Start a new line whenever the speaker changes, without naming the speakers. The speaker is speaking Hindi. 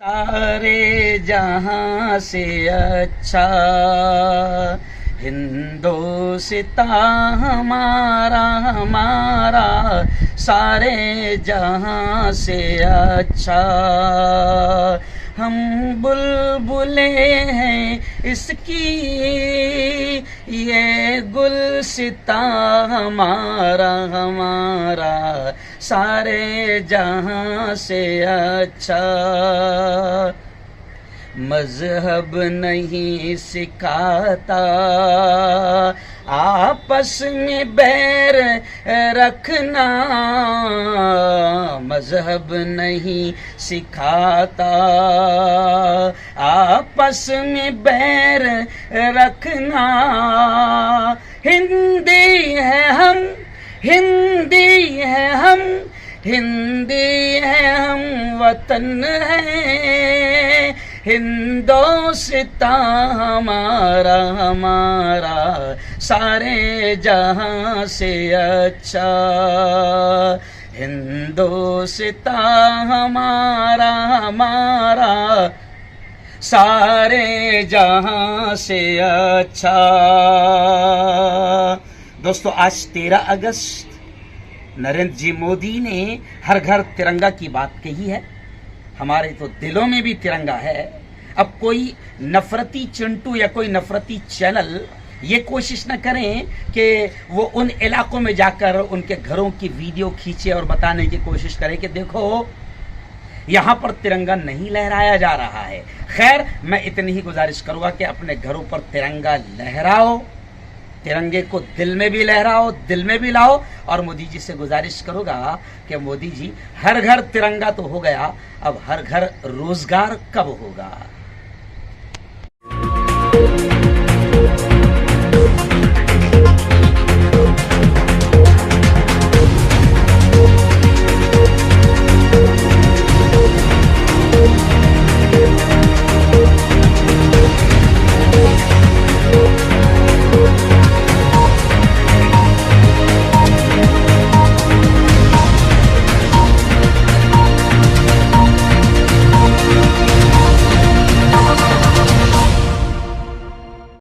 सारे जहां से अच्छा हिंदुस्तान हमारा हमारा, सारे जहां से अच्छा। हम बुलबुले हैं इसकी, ये गुलसितां हमारा हमारा, सारे जहां से अच्छा। मजहब नहीं सिखाता आपस में बैर रखना, मजहब नहीं सिखाता आपस में बैर रखना। हिंदी है हम, हिंदी है हम, हिंदी है हम, वतन है हिंदुस्तान हमारा हमारा, सारे जहां से अच्छा। हिंदुस्तान हमारा हमारा, सारे जहां से अच्छा। दोस्तों, आज 13 अगस्त नरेंद्र जी मोदी ने हर घर तिरंगा की बात कही है। हमारे तो दिलों में भी तिरंगा है। अब कोई नफरती चिंटू या कोई नफरती चैनल ये कोशिश न करें कि वो उन इलाकों में जाकर उनके घरों की वीडियो खींचे और बताने की कोशिश करें कि देखो यहाँ पर तिरंगा नहीं लहराया जा रहा है। खैर, मैं इतनी ही गुजारिश करूंगा कि अपने घरों पर तिरंगा लहराओ, तिरंगे को दिल में भी लहराओ, दिल में भी लाओ। और मोदी जी से गुजारिश करूंगा कि मोदी जी, हर घर तिरंगा तो हो गया, अब हर घर रोजगार कब होगा।